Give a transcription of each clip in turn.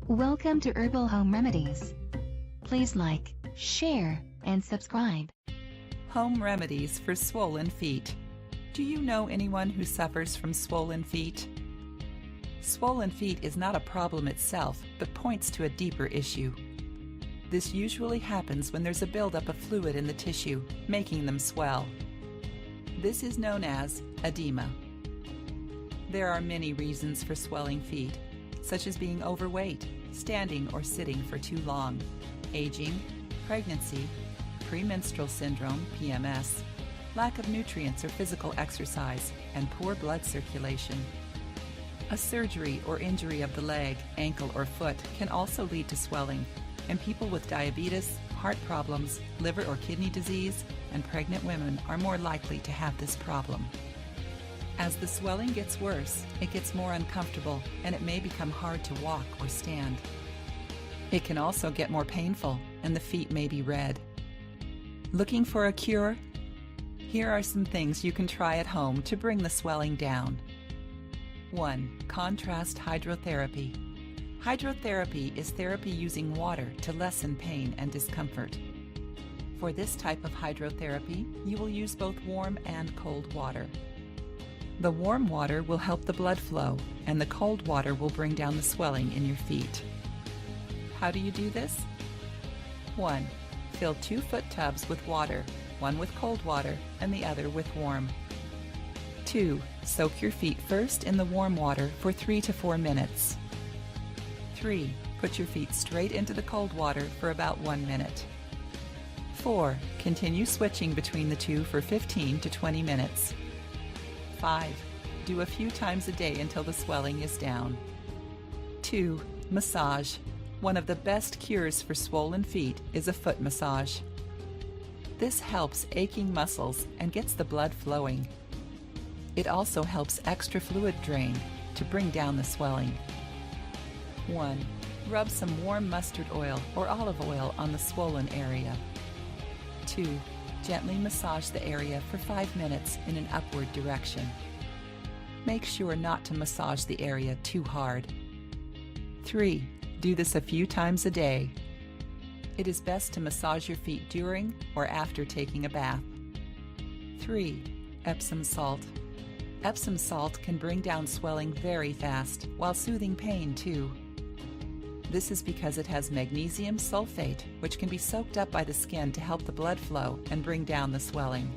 Welcome to Herbal Home Remedies. Please like, share, and subscribe. Home remedies for swollen feet. Do you know anyone who suffers from swollen feet? Swollen feet is not a problem itself, but points to a deeper issue. This usually happens when there's a buildup of fluid in the tissue, making them swell. This is known as edema. There are many reasons for swelling feet, such as being overweight, standing or sitting for too long, aging, pregnancy, premenstrual syndrome, PMS, lack of nutrients or physical exercise, and poor blood circulation. A surgery or injury of the leg, ankle, or foot can also lead to swelling, and people with diabetes, heart problems, liver or kidney disease, and pregnant women are more likely to have this problem. As the swelling gets worse, it gets more uncomfortable and it may become hard to walk or stand. It can also get more painful and the feet may be red. Looking for a cure? Here are some things you can try at home to bring the swelling down. 1. Contrast hydrotherapy. Hydrotherapy is therapy using water to lessen pain and discomfort. For this type of hydrotherapy, you will use both warm and cold water. The warm water will help the blood flow, and the cold water will bring down the swelling in your feet. How do you do this? 1. Fill 2 foot tubs with water, one with cold water and the other with warm. 2. Soak your feet first in the warm water for 3 to 4 minutes. 3. Put your feet straight into the cold water for about 1 minute. 4. Continue switching between the two for 15 to 20 minutes. 5. Do a few times a day until the swelling is down. 2. Massage. One of the best cures for swollen feet is a foot massage. This helps aching muscles and gets the blood flowing. It also helps extra fluid drain to bring down the swelling. 1. Rub some warm mustard oil or olive oil on the swollen area. 2. Gently massage the area for 5 minutes in an upward direction. Make sure not to massage the area too hard. 3. Do this a few times a day. It is best to massage your feet during or after taking a bath. 3. Epsom salt. Epsom salt can bring down swelling very fast while soothing pain too. This is because it has magnesium sulfate, which can be soaked up by the skin to help the blood flow and bring down the swelling.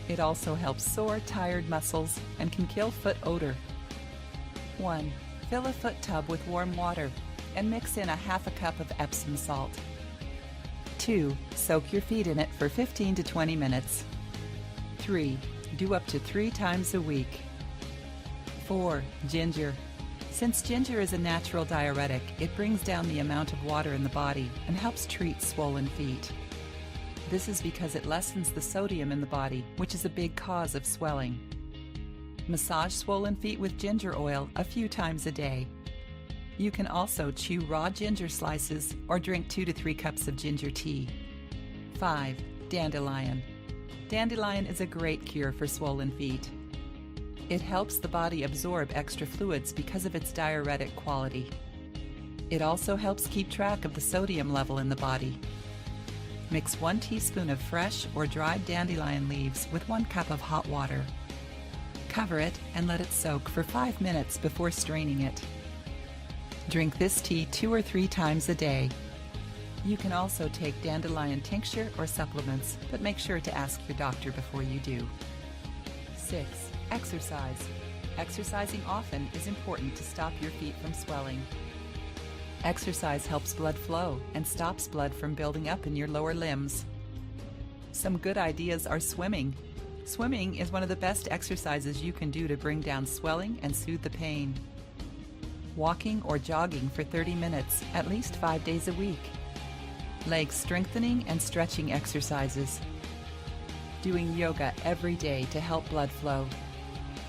It also helps sore, tired muscles and can kill foot odor. 1. Fill a foot tub with warm water and mix in a half a cup of Epsom salt. 2. Soak your feet in it for 15 to 20 minutes. 3. Do up to 3 times a week. 4. Ginger. Since ginger is a natural diuretic, it brings down the amount of water in the body and helps treat swollen feet. This is because it lessens the sodium in the body, which is a big cause of swelling. Massage swollen feet with ginger oil a few times a day. You can also chew raw ginger slices or drink 2 to 3 cups of ginger tea. 5. Dandelion. Dandelion is a great cure for swollen feet. It helps the body absorb extra fluids because of its diuretic quality. It also helps keep track of the sodium level in the body. Mix 1 teaspoon of fresh or dried dandelion leaves with 1 cup of hot water. Cover it and let it soak for 5 minutes before straining it. Drink this tea 2 or 3 times a day. You can also take dandelion tincture or supplements, but make sure to ask your doctor before you do. 6. Exercise. Exercising often is important to stop your feet from swelling. Exercise helps blood flow and stops blood from building up in your lower limbs. Some good ideas are swimming. Swimming is one of the best exercises you can do to bring down swelling and soothe the pain. Walking or jogging for 30 minutes at least 5 days a week. Leg strengthening and stretching exercises. Doing yoga every day to help blood flow.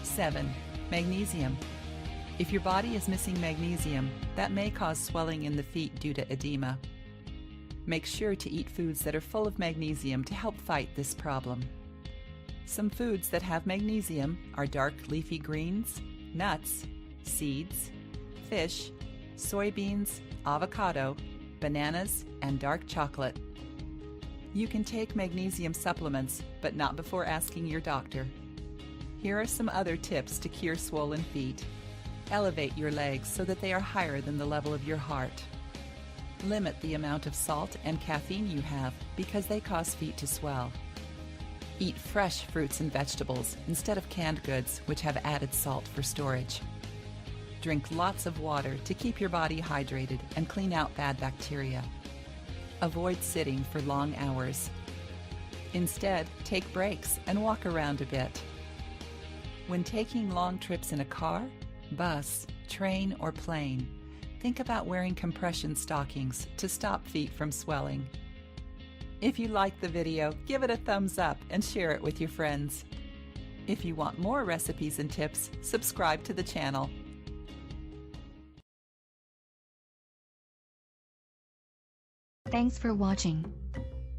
7. Magnesium. If your body is missing magnesium, that may cause swelling in the feet due to edema. Make sure to eat foods that are full of magnesium to help fight this problem. Some foods that have magnesium are dark leafy greens, nuts, seeds, fish, soybeans, avocado, bananas, and dark chocolate. You can take magnesium supplements, but not before asking your doctor. Here are some other tips to cure swollen feet. Elevate your legs so that they are higher than the level of your heart. Limit the amount of salt and caffeine you have because they cause feet to swell. Eat fresh fruits and vegetables instead of canned goods, which have added salt for storage. Drink lots of water to keep your body hydrated and clean out bad bacteria. Avoid sitting for long hours. Instead, take breaks and walk around a bit. When taking long trips in a car, bus, train, or plane, think about wearing compression stockings to stop feet from swelling. If you liked the video, give it a thumbs up and share it with your friends. If you want more recipes and tips, subscribe to the channel. Thanks for watching.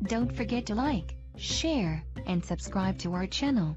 Don't forget to like, share, and subscribe to our channel.